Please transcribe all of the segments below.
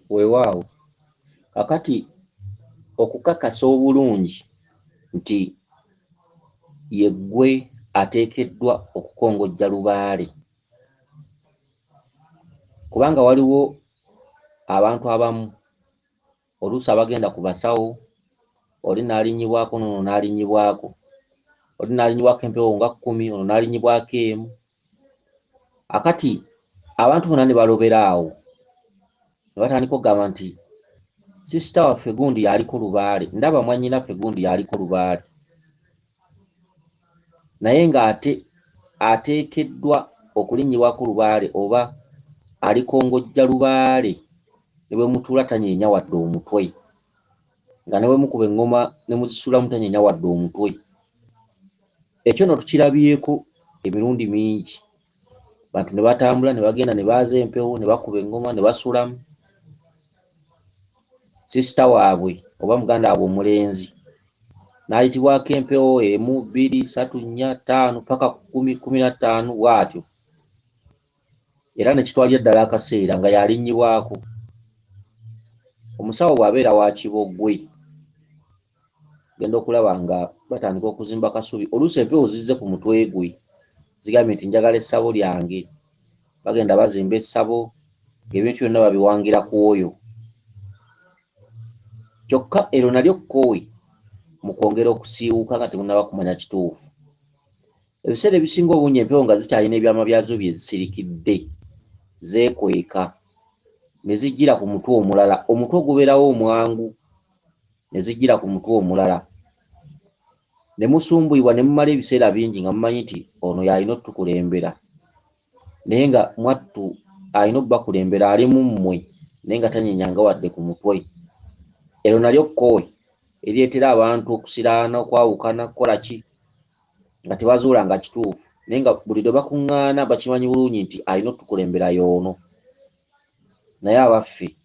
weewaawo kakati okukakasa obulungi nti yeggwe ateekeddwa okukongojja Lubaale, kubanga waliwo abantu abamu oluusi abagenda ku basawo, oli n'alinyibwako n'ono n'alinyibwako, oli n'alinyibwako empewo nga 10, ono n'alinyibwako emu. Akati abantu bonna ne balobera awo ne batandika okugamba nti sisita waffe gundi yaliko Lubaale, ndaba mwannyinaffe gundi yaliko Lubaale, naye ng'ate ateekeddwa okulinnyibwako Lubaale oba alikongojja Lubaale ne bwe mutuula tanyeenya wadde omutwe, nga ne bwe mukuba eŋŋoma ne muzisulamu tanyeenya wadde omutwe. Ekyo nno tukirabyeko emirundi mingi. Bantu ne batambula ne bagenda ne baaza empewo ne bakuba eŋŋoma ne basulamu. Sisita waabwe oba muganda waabwe omulenzi n'ayitibwako empewo 1, 2, 3, 4, 5 paka 10, 15 bw'atyo. Era ne kitwalira ddala akaseera nga yalinnyibwako. Omusawo bw'abeera wa Kiboggwe, genda okulaba nga batandika okuzimba kasubi. Oluusi empewo zizze ku mutwe gwe, zigambye nti njagala essabo lyange. Bagenda bazimba essabo, ng'ebintu byonna babiwangira ku oyo. Kyokka ero nalyo kkowe mu kwongera okusiiwuuka nga temunnaba kumanya kituufu. Ebiseera ebisinga obungi empewo nga zikyalina ebyama byazo bye zisirikidde, zeekweka, ne zijjira ku mutwe omulala. Omutwe ogubeerawo omwangu, ne zijjira ku mutwe omulala. Ne musumbuyibwa ne mumala ebiseera bingi nga mumanyi nti ono y'alina otukulembera. Naye nga mwattu alina okubakulembera ali mu mmwe, naye nga tanyeenyanga wadde ku mutwe. Ero nalyo kkowe eryetera abantu okusiraana, okwawukana, kukola ki, nga tebazuula nga kituufu. Naye nga buli lwe bakuŋŋaana bakimanyi bulungi nti alina otukulembera y'ono. Naye abaffe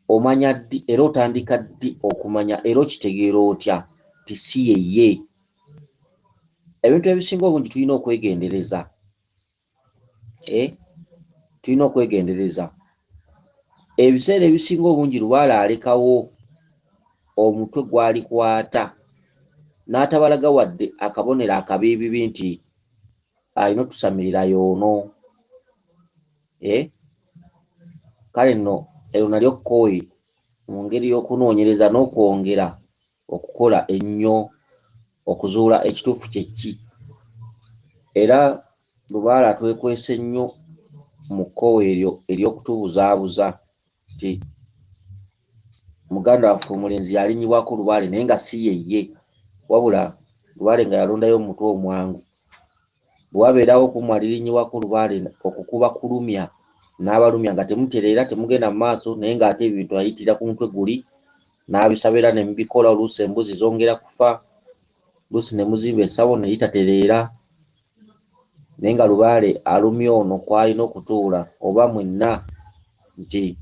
omanya ddi era otandika ddi okumanya era okitegeera otya nti si yeye? Ebintu ebisinga obungi tulina okwegendereza. Tulina okwegendereza. Ebiseera ebisinga obungi Lubaale alekawo omutwe gw'alikwata n'atabalaga wadde akabonero akabiibibi nti alina otusamirira y'ono. Kale nno ero nalyo kkowe mu ngeri y'okunoonyereza n'okwongera okukola ennyo okuzuula ekituufu kye ki. Era Lubaale atwekwese nnyo mu kkowe eryo ery'okutubuzaabuza nti muganda waffe omulenzi yalinnyibwako Lubaale naye nga si yeye, wabula Lubaale nga yalondayo omutwe omwangu. Bwe wabeerawo okumu alirinnyibwako Lubaale okukuba kulumya n'abalumya nga temutereera temugenda mu maaso, naye ng'ate ebintu ayitira ku mutwe guli n'abisabira ne mubikola. Oluusi embuzi zongera kufa, oluusi ne muzimba essabo ne litatereera, naye nga Lubaale alumya ono kw'alina okutuula oba mwenna nti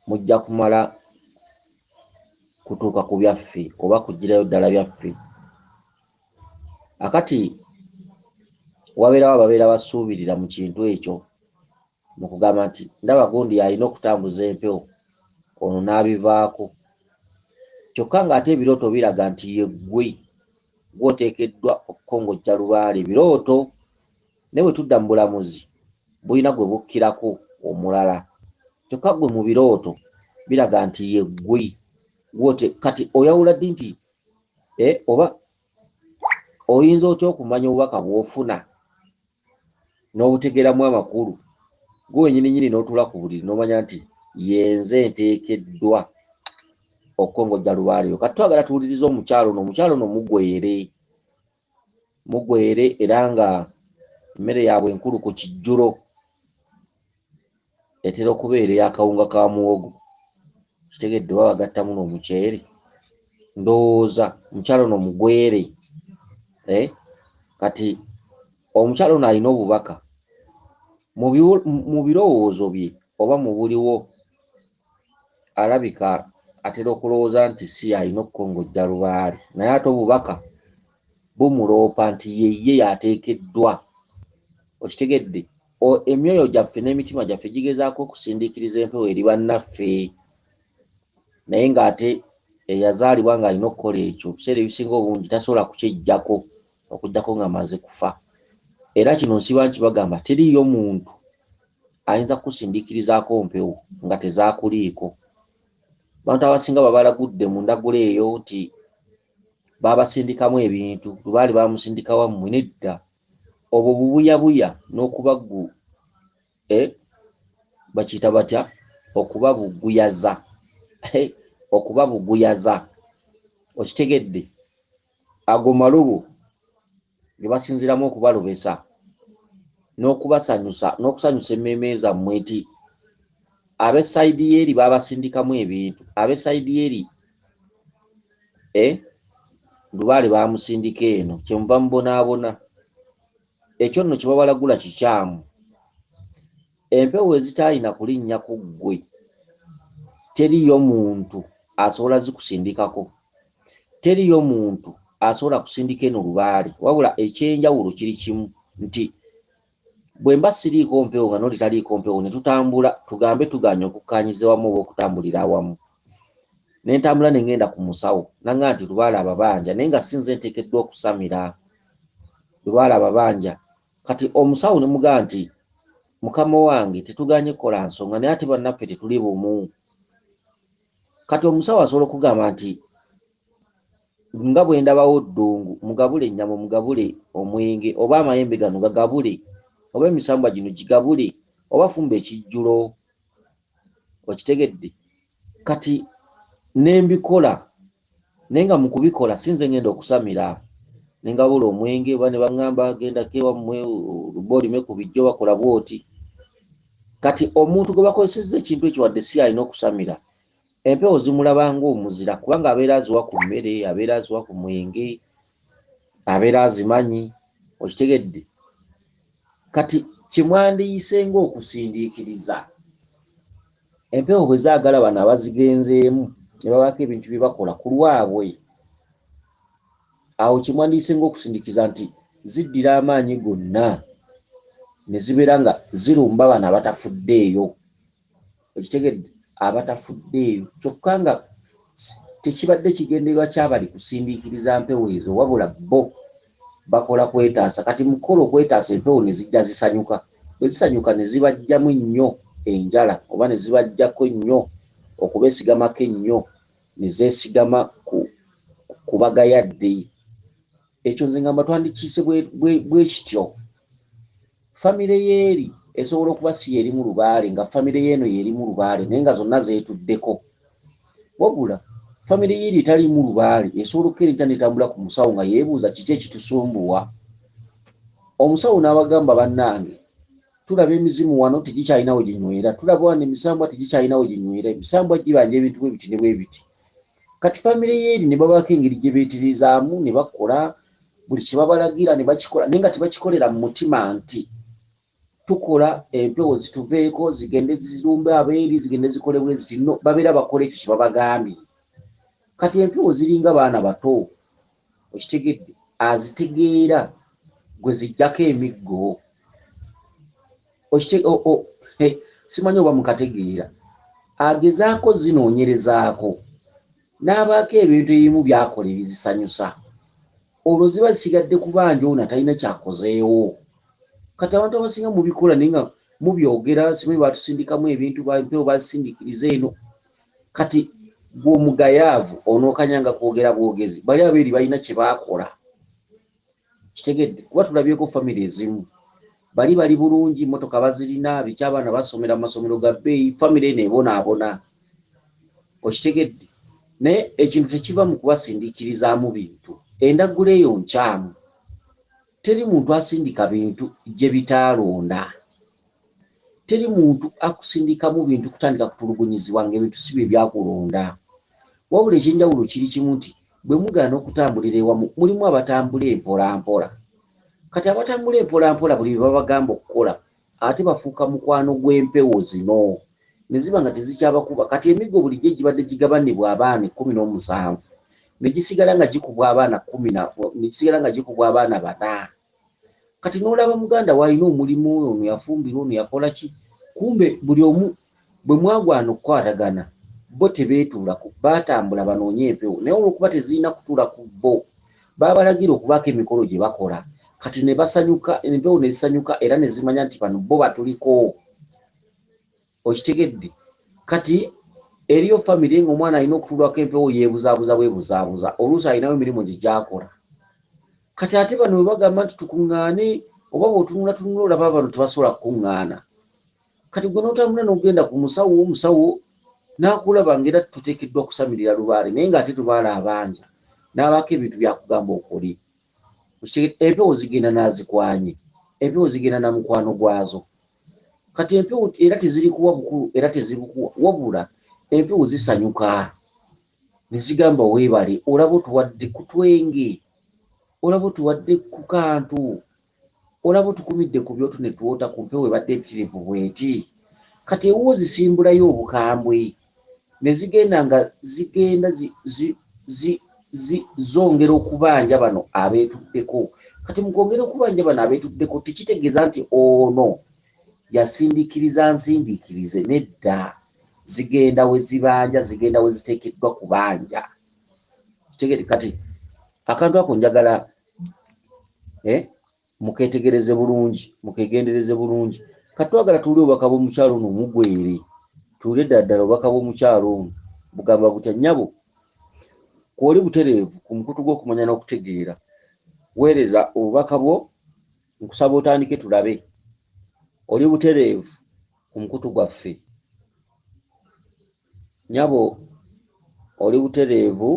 mujja kumala kutuuka ku byaffe oba kugirayo ddala byaffe. Akati wabeerawo ababeera basuubirira mu kintu ekyo, mu kugamba nti ndaba gundi alina okutambuza empewo, ono n'abivaako. Kyokka ng'ate ebirooto biraga nti yeggwe gw'oteekeddwa okukongojja Lubaale. Ebirooto ne bwe tudda mu bulamuzi bulina gwe bukkirako omulala. Kyokka gwe mu birooto biraga nti yeggwe kati oyawula ddi nti oba oyinza otya okumanya obubaka bw'ofuna n'obutegeeramu amakulu gwe wennyini n'otuula ku buliri n'omanya nti yenze nteekeddwa okukongojja Lubaale. Kati twagala tuwulirize omukyalo ono mugwere era nga emmere yaabwe enkulu ku kijjulo etera okubeera ey'akawunga ka muwogo. Kitegedde baba bagattamu n'omuceere. Ndowooza omukyalo ono mugwere. Kati omukyalo ono alina obubaka mu birowoozo bye oba mu buliwo, alabika atera okulowooza nti si alina okukongojja Lubaale, naye ate obubaka bumuloopa nti yeye yateekeddwa. Okitegedde? emyoyo gyaffe n'emitima gyaffe gigezaako okusindiikiriza empewo eri bannaffe, naye ng'ate eyazaalibwa ng'alina okukola ekyo biseera ebisinga obungi tasobola kukyeggyako okugyako nga maze kufa. Era kino nsiba nkibagamba, teriiyo muntu ayinza kukusindiikirizaako mpewo nga tezaakuliiko. Abantu abasinga babalagudde mu ndagula eyo nti baabasindikamu ebintu, Lubaale baamusindika wammwe. Nedda, obwo bubuyabuya n'okubaggu bakiyita batya, okubabuguyaza okubabuguyaza, okitegedde, ago malobo ge basinziramu okubalobesa n'okubasanyusa n'okusanyusa emmeeme zammwe nti ab'essayidi y'eri baabasindikamu ebintu, ab'essayidi y'eri Lubaale baamusindika eno, kyemuva mubonaabona. Ekyo nno kye babalagula kikyamu. Empewo ezitaalina kulinnya ku ggwe teriiyo muntu asobola zikusindikako, teriiyo muntu asobola kusindika eno Lubaale, wabula ekyenjawulo kiri kimu nti bwe mba siriiko mpewo nga n'oli taliiko mpewo ne tutambula tugambe tuganye okukkaanyiza wamu oba okutambulira awamu, ne ntambula ne ngenda ku musawo nanga nti Lubaale ababanja, naye nga sinze nteekeddwa okusamira Lubaale ababanja. Kati omusawo ne mugamba nti mukama wange tetuganye kukola nsonga, naye ate bannaffe tetuli bumu. Kati omusawo asobola okugamba nti nga bwe ndabawo ddungu mugabule ennyama, mugabule omwenge, oba amayembe gano gagabule, oba emisambwa gino gigabule, oba fumba ekijjulo, okitegedde. Kati nembikola naye nga mu kubikola sinze ngenda okusamira, ne ngabula omwenge, oba ne baŋŋamba gendako ewammwe oluba olime ku bijjo bakola bwoti. Kati omuntu gwe bakozesezza ekintu ekyo wadde si alina okusamira, empewo zimulaba ng'omuzira, kubanga abeera aziwa ku mmere, abeera aziwa ku mwenge, abeera azimanyi, okitegedde. Kati kimwandiyise ng'okusindiikiriza, empewo bwe zaagala bano abazigenzeemu ne babaako ebintu bye bakola ku lwabwe, awo kimwandiyise ng'okusindiikiriza nti ziddira amaanyi gonna ne zibeera nga zirumba bano abatafuddeeyo, okitegedde, abatafuddeeyo. Kyokka nga tekibadde kigendererwa kyabali kusindiikiriza mpewo ezo, wabula bo bakola kwetaasa. Kati mu kukola okwetaasa empewo ne zijja zisanyuka, bwe zisanyuka ne zibajjamu ennyo enjala, oba ne zibajjako nnyo okubeesigamako ennyo, ne zeesigama ku bagayadde. Ekyo nze ngamba twandikiise bwe kityo. Famire y'eri esobola okuba si yerimu Lubaale nga famire y'eno yerimu Lubaale, naye nga zonna zeetuddeko. Wabula famire y'eri etalimu Lubaale esobola okukereja netambula ku musawo nga yeebuuza kiki ekitusumbuwa. Omusawo n'abagamba bannange, tulaba emizimu wano tegikyalina we ginywera, tulaba wano emisambwa tegikyalina we ginywera, emisambwa gibanja ebintu bwe biti ne bwe biti. Kati famire y'eri ne babaako engeri gye beetirizaamu ne bakola buli kye babalagira ne bakikola, naye nga tebakikolera mu mutima nti tukola empewo zituveeko zigende zirumbe abeeri, zigende zikole bwe ziti. No, babeera bakola ekyo kye babagambye. Kati empewo ziringa baana bato, okitegedde, azitegeera gwe zijjako emiggo. Simanyi oba mukategeera, agezaako zinoonyerezaako n'abaako ebintu ebimu byakola ebizisanyusa, olwo ziba zisigadde kubanja ono atalina kyakozeewo. Kati abantu abasinga mubikola naye nga mubyogera, simanyi batusindikamu ebintu, empewo bazisindiikiriza eno. Kati gwe omugayaavu onookanyanga kwogera bwogezi, bali abeeri balina kye baakola, kitegedde. Kuba tulabyeko famire ezimu bali bulungi, emmotoka bazirina, biki, abaana basomera mu masomero ga bbeeyi, famire eno ebonaabona, okitegedde. Naye ekintu tekiva mu kubasindiikirizaamu bintu. Endaggulo eyo nkyamu. Teri muntu asindika bintu gye bitaalonda. Teri muntu akusindikamu bintu kutandika kutulugunyizibwa ng'ebintu si bye byakulonda. Wabula ekyenjawulo kiri kimu nti bwe mugaana okutambulira ewamu, mulimu abatambula empolampola. Kati abatambula empolampola buli bye babagamba okukola ate bafuuka mukwano gw'empewo zino ne ziba nga tezikyabakuba. Kati emiggo bulijjo gibadde gigabanibwa abaana 17 ne gisigala nga gikubwa abaana 4, kati n'olaba muganda waalina omulimu ono yafumbira ono yakola ki kumbe buli omu bwe mwagwana okukwatagana bo tebeetuula baatambula banoonye empewo naye olwokuba tezirina kutuula ku bo babalagira okubaako emikolo gye bakola kati ne basanyuka empewo ne zisanyuka era ne zimanya nti bano bo batuliko okitegedde kati eriyo famire ng'omwana alina okutuulwako empewo yeebuzaabuza bwebuzaabuza oluusi alinawo emirimu gye gyakola kati ate bano bwe bagamba nti tukuŋŋaane oba bw'otunula olaba bano tebasobola kukuŋŋaana kati gwe n'otambula n'ogenda ku omusawo n'akulaba ng'era tuteekeddwa kusamirira Lubaale naye ng'ate Lubaale abanja n'abaako ebintu byakugamba okole empewo zigenda n'azikwanye empewo zigenda na mukwano gwazo kati empewo era tezirikuwa bukulu era tezibukuwa wabula empewo zisanyuka ne zigamba weebale olaba otuwadde ku twenge olaba otuwadde ku kantu olaba otukumidde ku byoto ne tuwota ku mpewo ebadde empitirivu bweti kati ewuwo zisimbulayo obukambwe ne zigenda nga zigenda zongera okubanja bano abeetuddeko kati mu kwongera okubanja bano abeetuddeko tekitegeeza nti ono yasindiikiriza nsindiikirize nedda zigenda we zibanja zigenda we ziteekeddwa kubanja kitegere kati akantu ako njagala muketegereze bulungi mukegendereze bulungi kati twagala tuwulire obubaka bw'omukyalo ono omugwere tuwulire ddala obubaka bw'omukyalo ono bugamba butya nnyabo kwoli butereevu ku mukutu gw'okumanya n'okutegeera weereza obubaka bwo nkusaba otandike tulabe oli butereevu ku mukutu gwaffe nnyabo oli butereevu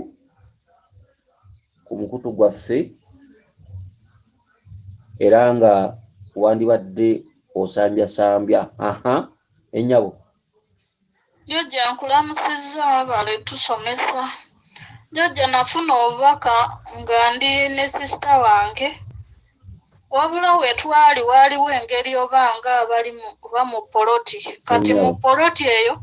ku mukutu gwaffe era nga wandibadde osambya ennyabo jjajja nkulamusizza bale tusomesa jjajja nafuna obubaka nga ndi ne sisita wange wabula we twali waaliwo engeri obanga oba mu poloti kati mu poloti eyo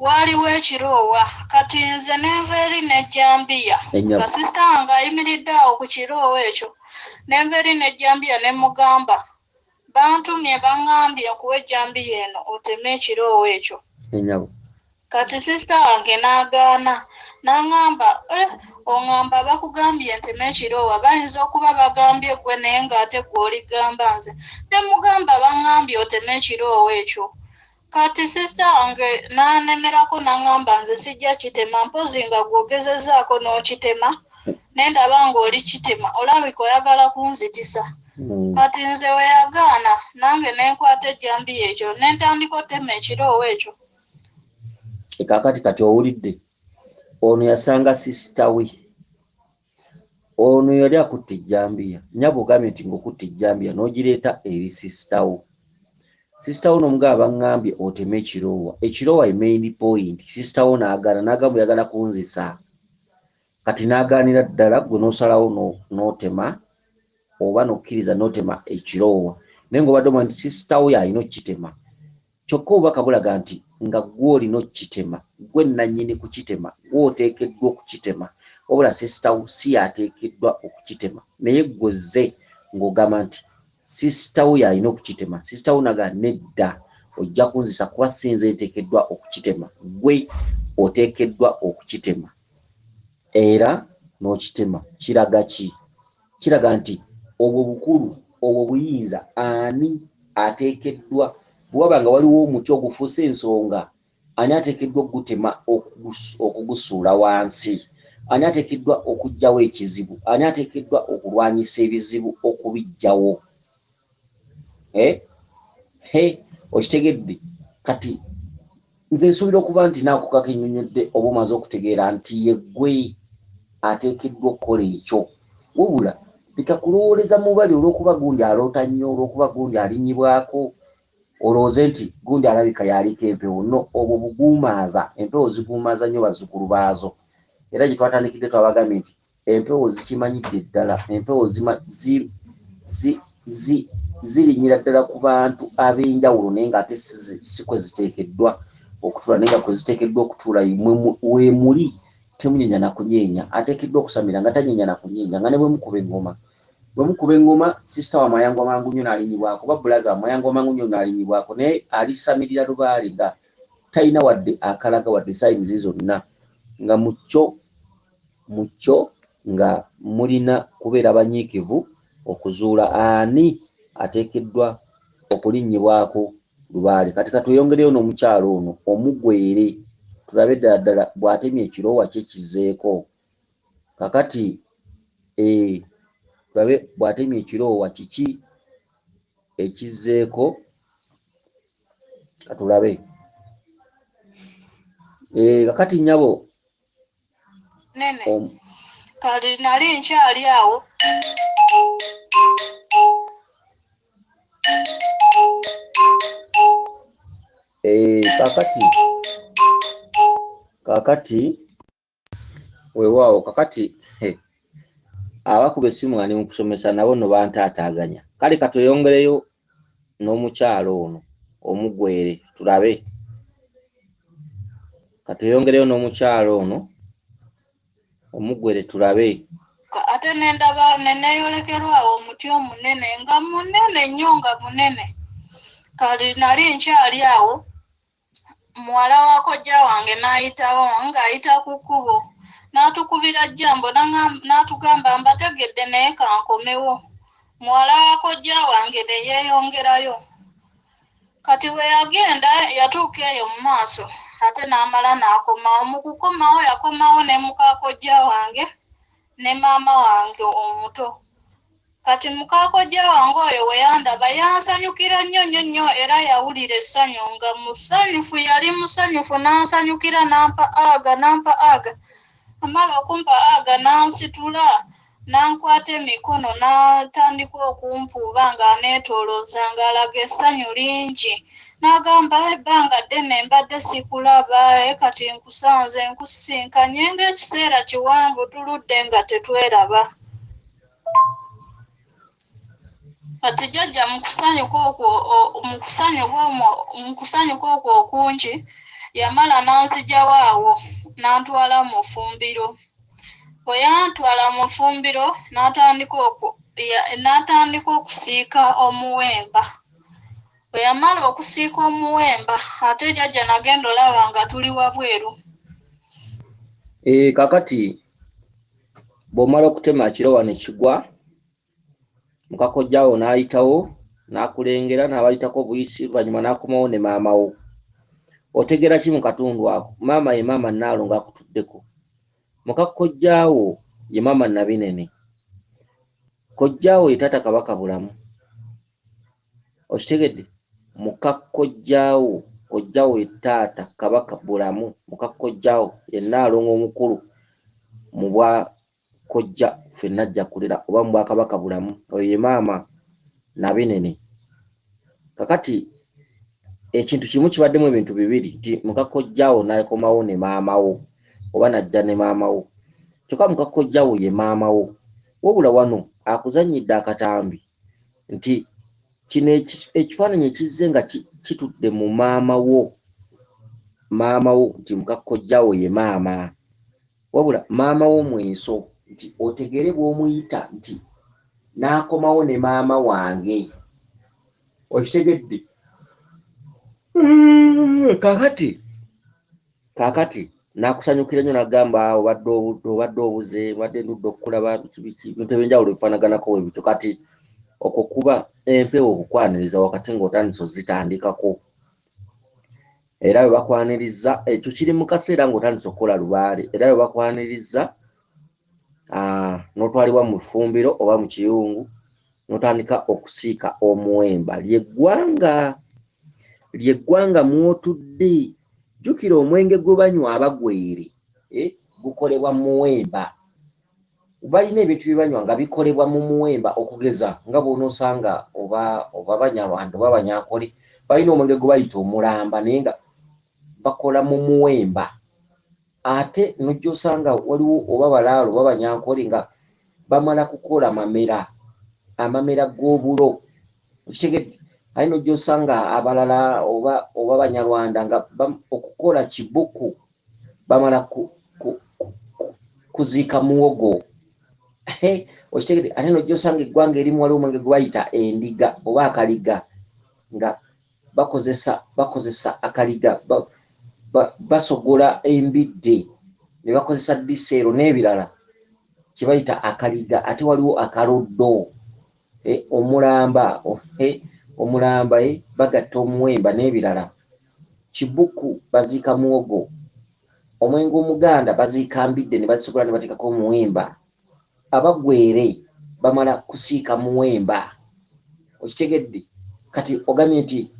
waaliwo ekiroowa kati nze nenva eri nejjambiya nga sisita wange ayimiridde awo ku kiroowa ekyo nenva eri nejjambiya ne mugamba bantumye baŋŋambye nkuwa ejjambiya eno oteme ekiroowa ekyo kati sisita wange n'agaana n'aŋŋamba oŋŋamba bakugambye nteme ekiroowa bayinza okuba bagambye gwe naye ng'ate gwe oligamba nze ne mugamba baŋŋambye oteme ekiroowa ekyo kati sisita wange n'anemerako n'aŋŋamba nze sijja kitema mpozi nga gw'ogezezzaako n'okitema ne ndaba ng'oli kitema olabika oyagala kunzitisa kati nze we yagaana nange ne nkwata ejjambiya ekyo ne ntandika otema ekiroowa ekyo kakati kati owulidde ono yasanga sisita we ono yali akutte ejjambiya nnyabo ogambye nti ng'okutte ejjambiya n'ogireeta eri sisita wo sisita wo n'omugamba baŋŋambye oteme ekiroowa ye main point sisita wo n'agaana n'agamba yagala kunzisa kati n'agaanira ddala gwe n'osalawo n'otema oba n'okkiriza n'otema ekiroowa naye ng'obadde omanyi nti sisita wo yalina okkitema kyokka obubaka bulaga nti nga gwe olina okkitema gwe nannyini kukitema gwe oteekeddwa okukitema wabula sisita wo si yateekeddwa okukitema naye gwezze ng'ogamba nti sisita wo yalina okukitema sisita wo naga nedda ojja kunzisa kuba sinze nteekeddwa okukitema gwe oteekeddwa okukitema era n'okitema kiraga ki kiraga nti obwo bukulu obwo buyinza ani ateekeddwa bwaba nga waliwo omuti ogufuuse ensonga ani ateekeddwa okugutema okugusuula wansi ani ateekeddwa okuggyawo ekizibu ani ateekeddwa okulwanyisa ebizibu okubiggyawo okitegedde kati nze nsuubira okuba nti naako kakennyonnyodde oba omaze okutegeera nti ye gwe ateekeddwa okukola ekyo wabula bikakulowooleza mubali olw'okuba gundi aloota nnyo olw'okuba gundi alinyibwako olowooze nti gundi alabika yaliko empewo no obwo buguumaaza empewo ziguumaaza nnyo bazzukulu baazo era gye twatandikidde twabagambye nti empewo zikimanyidde ddala empewo zirinyira ddala ku bantu ab'enjawulo naye ng'ate si kwe ziteekeddwa okutuula naye nga kwe ziteekeddwa okutuula we muli temunyenya na kunyeenya ateekeddwa okusamira nga tanyeenya na kunyeenya nga ne bwe mukuba engoma bwe mukuba engoma sister wa Mayango mangu nnyo n'alinyibwako oba brother wa Mayango mangu nnyo n'alinyibwako naye alisamirira Lubaale nga talina wadde akalaga wadde sayinizi zonna nga mucyo nga mulina kubeera banyiikivu okuzuula ani ateekeddwa okulinnyibwako Lubaale. Kati katweyongereyo n'omukyalo ono omugwere tulabe ddala bw'atemye ekiroowa kye kizzeeko. Kakati tulabe bw'atemye ekiroowa kiki ekizzeeko katulabe. Kakati nnyabo nene kali nali nkyali awo kakati weewaawo kakati abakuba essimu nga ne mu kusomesa nabo no bantaataaganya. Kale katweyongereyo n'omukyalo ono omugwere tulabe. Katweyongereyo n'omukyalo ono omugwere tulabe. ate nendaba neneeyolekerwawo omuti omunene nga munene nnyo nga munene. Kali nali nkyali awo muwala wa kojja wange n'ayitawo ng'ayita ku kkubo n'atukubira jjambo n'atugamba mbategedde naye kankomewo. Muwala wa kojja wange ne yeeyongerayo. Kati we yagenda yatuuka eyo mu maaso ate n'amala n'akomawo. Mu kukomawo yakomawo ne muka kojja wange ne maama wange omuto. Kati muka kojja wange oyo we yandaba yansanyukira nnyo era yawulira essanyu nga musanyufu yali musanyufu n'ansanyukira n'ampa aga. Amala okumpa aga n'ansitula n'ankwata emikono n'atandika okumpuuba ng'aneetoolooza ng'alaga essanyu lingi. N'agamba ebbanga ddene mbadde sikulaba kati nkusanze nkusisinkanye ng'ekiseera kiwanvu tuludde nga tetweraba. Kati jjajja mu kusanyuka okwo okungi yamala n'anziggyawo awo n'antwala mu ffumbiro. Bwe yantwala mu ffumbiro n'atandika okusiika omuwemba. Bwe yamala okusiika omuwemba ate jjajja nagenda olaba nga tuli wabweru. Kakati bw'omala okutema ekiroowa ne kigwa muka kojjaawo n'ayitawo n'akulengera n'abayitako obuyisi luvannyuma n'akomawo ne maama wo. Otegeera ki mu katundu ako? Maama ye maama Naalo ng'akutuddeko. Muka kojjaawo ye maama Nabinene. Kojjaawo ye taata Kabaka Bulamu. Okitegedde? Muka kojjaawo ye taata Kabaka Bulamu. Muka kojjaawo ye Naalongo omukulu mu bwa kojja ffenna ajja kulera oba mu Bwakabaka Bulamu. Oyo ye maama Nabinene. Kakati ekintu kimu kibaddemu ebintu bibiri nti muka kojjaawo n'akomawo ne maama wo oba n'ajja ne maama wo. Kyokka muka kojjaawo ye maama wo. Wabula wano akuzannyidde akatambi nti kino ekifaananyi ekizze nga kitudde mu maama wo nti muka kojjaawo ye maama. Wabula maama wo mweso nti otegere bw'omuyita nti n'akomawo ne maama wange. Okitegedde? Kaakati n'akusanyukira nnyo n'agamba obadde obuze obadde ndudde okukulaba ebintu ebyenjawulo bifaanaganako we bityo. Kati okwo kuba empewo okukwaniriza wakati ng'otandise ozitandikako. Era bwe bakwaniriza ekyo kiri mu kaseera ng'otandise okukola Lubaale. Era bwe bakwaniriza n'otwalibwa mu ffumbiro oba mu kiyungu n'otandika okusiika omuwemba. Ly'eggwanga mw'otudde. Jjukira omwenge gwe banywa abagwere gukolebwa mu muwemba. Balina ebintu bye banywa nga bikolebwa mu muwemba okugeza nga bw'onoosanga oba Banyarwanda oba Banyankole balina omwenge gwe bayita omulamba naye nga bakola mu muwemba. Ate n'ojja osanga waliwo oba Balaalo oba Banyankole nga bamala kukola amamera g'obulo. Okitegedde? Ate n'ojja osanga abalala oba Banyarwanda nga okukola kibuku bamala kuziika muwogo. okitegedde ate nojja osanga eggwanga erimu waliwo omwenge gwe bayita endiga oba akaliga nga bakozesa akaliga basogola embidde ne bakozesa diseero n'ebirala kye bayita akaliga. Ate waliwo akaloddo, omulamba bagatta omuwemba n'ebirala. Kibuku baziika muwogo, omwenge omuganda baziika mbidde ne basogola ne bateekako omuwemba. Abagwere bamala kusiika muwemba. Okitegedde kati ogambye nti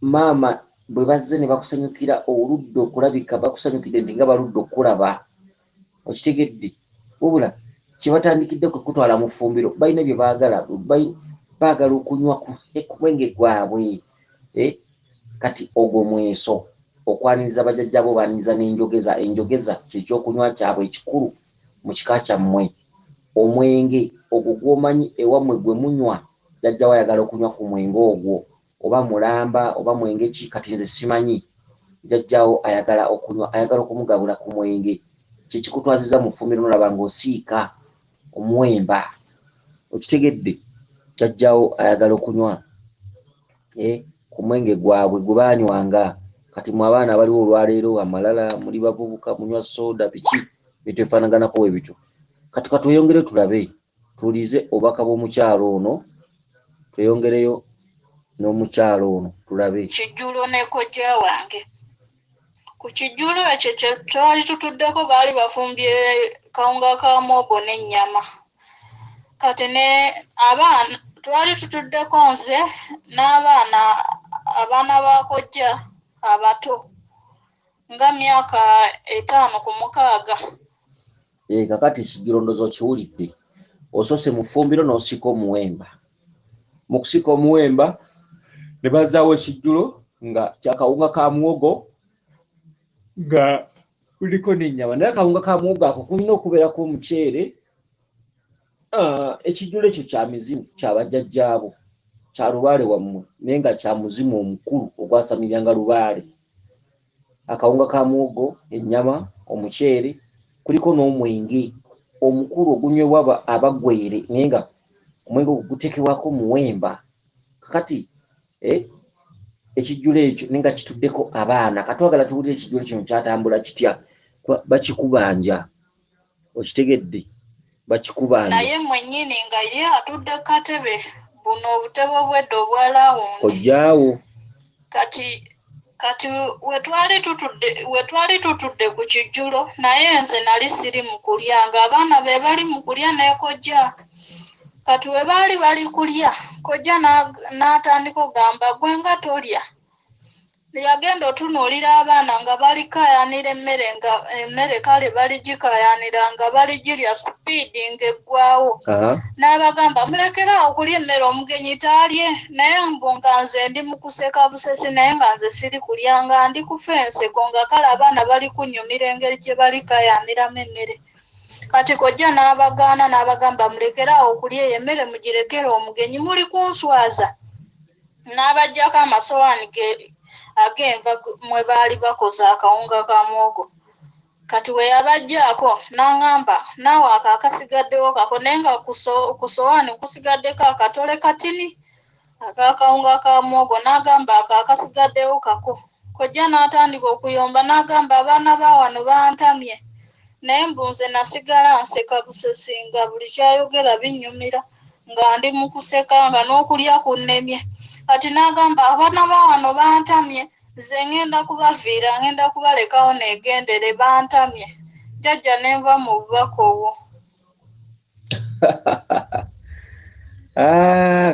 maama bwe bazze ne bakusanyukira oludda okulabika bakusanyukidde nti nga baludda okulaba. Okitegedde wabula kye batandikidde kwe kutwala mu ffumbiro balina bye baagala, baagala okunywa ku mwenge gwabwe. Kati ogwo mweso okwaniriza bajjajjaabo baaniriza n'enjogeza. Enjogeza kyekyokunywa kyabwe ekikulu mu kika kyammwe. Omwenge ogwo gw'omanyi ewammwe gwe munywa, jjajjaawo ayagala okunywa ku mwenge ogwo, oba mulamba oba mwenge ki, kati nze simanyi. Jjajjaawo ayagala okunywa, ayagala okumugabula ku mwenge. Kyekikutwaziza mu ffumbiro n'olaba ng'osiika omuwemba. Okitegedde jjajjaawo ayagala okunywa ku mwenge gwabwe gwe baanywanga. Kati mwe abaana baliwo olwaleero amalala, muli bavubuka munywa soda biki bintu ebifaanaganako bwe bityo. Kati katweyongere tulabe, tuwulize obubaka bw'omukyalo ono, tweyongereyo n'omukyalo ono tulabe. Kijjulo ne kojja wange. Ku kijjulo ekyo kye twali tutuddeko baali bafumbye kawunga ka muwogo n'ennyama. Kati ne abaana twali tutuddeko nze abaana ba kojja abato nga myaka 5 ku 6. Kakati ekijjulondozo kiwulidde. Osose mu ffumbiro n'osika omuwemba. Mu kusika omuwemba ne bazaawo ekijjulo nga kyakawunga ka muwogo nga kuliko n'ennyama. Naye akawunga ka muwogo ako kulina okubeerako omuceere. Ekijjulo ekyo kya mizimu kya bajjajjaabo, kya Lubaale wammwe, naye nga kya muzimu omukulu ogwasamiryanga Lubaale. Akawunga ka muwogo, ennyama, omuceere, kuliko n'omwenge omukulu ogunywebwa abagwere, naye nga omwenge ogwo guteekebwako muwemba. Kakati ekijjulo ekyo naye nga kituddeko abaana. Katwagala tuwulire ekijjulo kino kyatambula kitya. Bakikubanja. Okitegedde bakikubanja. Naye mwennyini nga ye atudde ku katebe buno obutebe obwedda obwa laawundi. Ojjaawo. Kati we twali tutudde ku kijjulo, naye nze nali siri mu kulya, ng'abaana be bali mu kulya ne kojja. Kati we bali kulya, kojja n'atandika okugamba gwe nga tolya. Yagenda otunuulira abaana nga bali kaayanira emmere kale baligikaayanira nga baligirya sipiidi ng'eggwawo. N'abagamba mulekeraawo okulya emmere omugenyi taalye. Naye mbu nga nze ndi mu kuseka busesi, naye nga nze siri kulya, nga ndi kufa enseko, nga kale abaana bali kunnyumira engeri gye bali kaayaniramu emmere. Kati kojja n'abagaana n'abagamba mulekeraawo okulya eyo emmere mugirekere omugenyi, muli kunswaza. N'abaggyako amasowaani ag'enva mwe baali bakoze akawunga ka muwogo. Kati we yabaggyako n'aŋŋamba naawe ako akasigaddewo kako, naye nga ku sowaani kusigaddeko akatole katini ak'akawunga ka muwogo. N'agamba ako akasigaddewo kako. Kojja n'atandika okuyomba n'agamba abaana ba wano bantamye. Naye mbu nze nasigala nseka busesi nga buli kyayogera binnyumira, nga ndi mu kuseka nga n'okulya kunnemye. Kati n'agamba abaana ba wano bantamye, nze ngenda kubaviira, ngenda kubalekawo neegendere, bantamye. Jjajja n'enva mu bubaka obwo.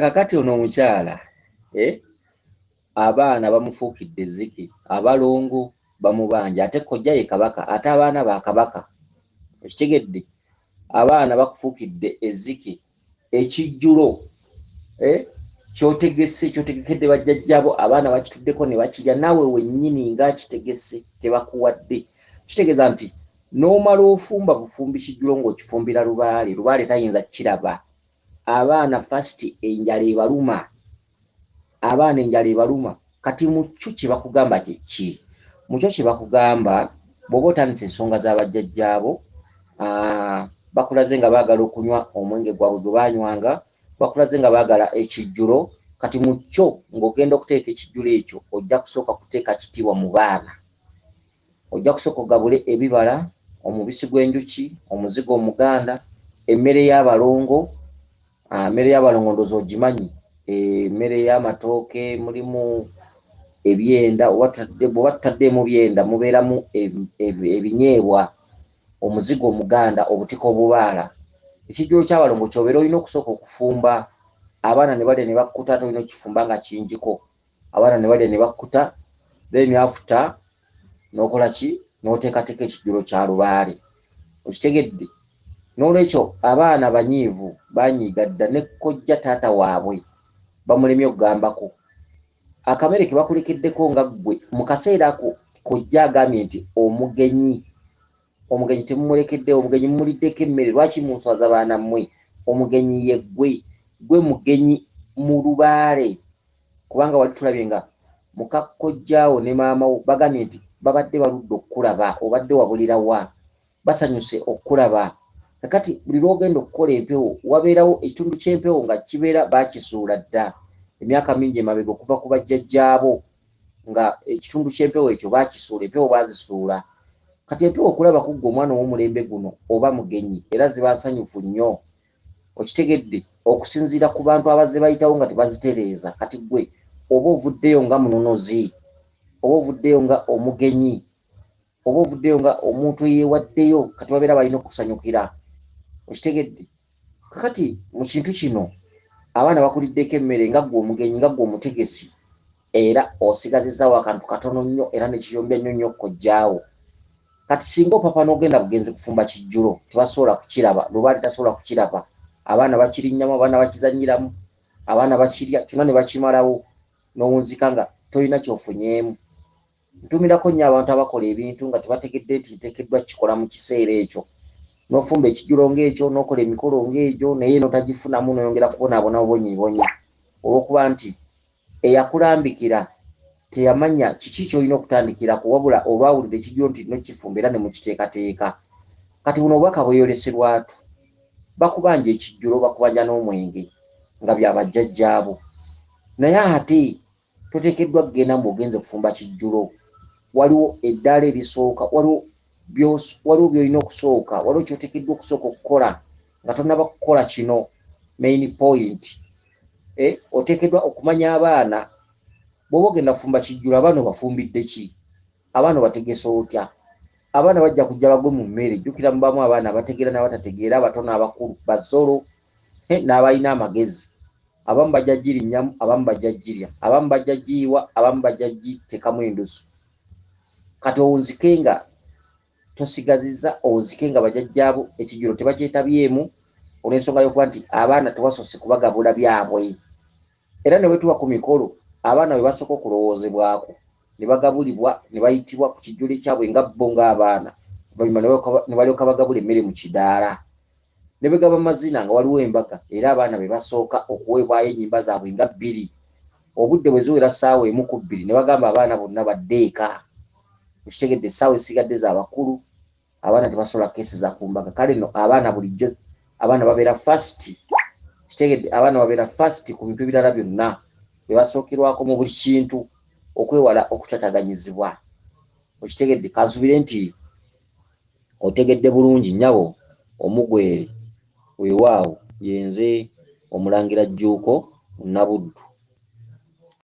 Kakati ono omukyala abaana bamufuukidde ezzike, abalongo bamubanja, ate kojja ye kabaka, ate abaana ba kabaka. Okitegedde abaana bakufuukidde ezzike. Ekijjulo kyotegekedde bajjajjaabo, abaana bakituddeko ne bakirya, naawe wennyini ng'akitegese tebakuwadde. Kitegeeza nti n'omala ofumba bufumbi kijjulo ng'okifumbira Lubaale, Lubaale tayinza kiraba. Abaana fasiti enjala ebaluma, abaana enjala ebaluma. Kati mu kyo kye bakugamba ki? Mu kyo kye bakugamba bw'oba otandise ensonga z'abajjajjaabo, bakulaze nga baagala okunywa omwenge gwabwe gwe banywanga, bakulaze nga baagala ekijjulo. Kati mu kyo ng'ogenda okuteeka ekijjulo ekyo ojja kusooka kuteeka kitiibwa mu baana. Ojja kusooka ogabule ebibala, omubisi gw'enjuki, omuzigo omuganda, emmere y'abalongo. Emmere y'abalongo ndowooza ogimanyi, emmere y'amatooke, mulimu ebyenda, bw'oba tutaddeemu byenda mubeeramu ebinyeebwa, omuzigo omuganda, obutiko obubaala. Ekijjulo ky'abalongo ky'obeera olina okusooka okufumba. Abaana ne balya ne bakkuta, ate olina okifumba nga kingiko. Abaana ne balya ne bakkuta, then after n'okola ki? N'oteekateeka ekijjulo kya Lubaale. Okitegedde? N'olwekyo abaana banyiivu banyiiga dda, ne kkojja taata waabwe bamulemye okugambako. Akamere ke bakulekeddeko nga ggwe mu kaseera ako kojja agambye nti omugenyi temumulekedde, omugenyi mumuliddeko emmere, lwaki munswaza baana mmwe? Omugenyi ye gwe mugenyi mu Lubaale. Kubanga wali tulabye nga muka kkojjaawo ne maama wo bagambye nti babadde baludde okukulaba, obadde wabulira wa, basanyuse okukulaba. Kakati buli lw'ogenda okukola empewo wabeerawo ekitundu ky'empewo nga kibeera baakisuula dda emyaka mingi emabega okuva ku bajjajjaabo, nga ekitundu ky'empewo ekyo baakisuula, empewo baazisuula. Kati empewo okulaba ku ggwe omwana ow'omulembe guno oba mugenyi era ziba nsanyufu nnyo. Okitegedde? Okusinziira ku bantu abazze bayitawo nga tebazitereeza. Kati ggwe oba ovuddeyo nga munonozi, oba ovuddeyo nga omugenyi, oba ovuddeyo nga omuntu eyeewaddeyo, kati babeera balina okusanyukira. Okitegedde? Kakati mu kintu kino abaana bakuliddeko emmere nga ggwe omugenyi, nga ggwe omutegesi, era osigazizaawo akantu katono nnyo era ne kiyombya nnyo nnyo kkojjaawo. Kati singa opapa n'ogenda bugenzi kufumba kijjulo tebasobola kukiraba, Lubaale tasobola kukiraba. Abaana bakirinnyamu, abaana bakizannyiramu, abaana bakirya, kyonna ne bakimalawo, n'owunzika nga tolina ky'ofunyeemu. Ntumirako nnyo abantu abakola ebintu nga tebategedde nti nteekeddwa kikola mu kiseera ekyo. N'ofumba ekijjulo ng'ekyo, n'okola emikolo ng'egyo, naye n'otagifunamu, n'oyongera kubonaabona obonyibonyi, olw'okuba nti eyakulambikira teyamanya kiki ky'olina okutandikirako, wabula olwawulira ekijjulo nti n'okifumba era ne mukiteekateeka. Kati buno obubaka bweyolese lwatu. Bakubanja ekijjulo, bakubanja n'omwenge nga bya bajjajjaabo. Naye ate toteekeddwa kugenda ng'ogenze kufumba kijjulo. Waliwo eddaala erisooka, waliwo by'olina okusooka, waliwo ky'oteekeddwa okusooka okukola nga tonnaba kukola kino, main point. Oteekeddwa okumanya abaana bw'oba ogenda kufumba kijjulo, abaana obafumbidde ki? Abaana obategese otya? Abaana bajja kujja bagwe mu mmere. Jjukira mubamu abaana abategeera n'abatategeera, abatono abakulu, bazolo n'abalina amagezi. Abamu bajja girinnyamu, abamu bajja girya, abamu bajja giyiwa, abamu bajja giteekamu endusu. Kati owunzike nga tosigazizza, owunzike nga bajjajjaabo ekijjulo tebakyetabyemu olw'ensonga y'okuba nti abaana tewasoose kubagabula byabwe. Era ne bwe tuba ku mikolo, abaana bwe basooka okulowoozebwako ne bagabulibwa, ne bayitibwa ku kijjulo ekyabwe nga bo ng'abaana, ne balyoka bagabula emmere mu kidaala. Ne bwe gaba mazina nga waliwo embaga, era abaana be basooka okuweebwayo ennyimba zaabwe nga 2. Obudde bwe ziwera ssaawa 1 ku 2 ne bagamba abaana bonna badde eka. Okitegedde? Essaawa esigadde z'abakulu, abaana tebasobola keesiza ku mbaga. Kale nno abaana bulijjo abaana babeera first. Kitegedde? Abaana babeera first ku bintu ebirala byonna, be basookerwako mu buli kintu okwewala okutataganyizibwa. Okitegedde? Kansubire nti otegedde bulungi nnyabo omugwere. Weewaawo, ye nze Omulangira Jjuuko Munabuddu.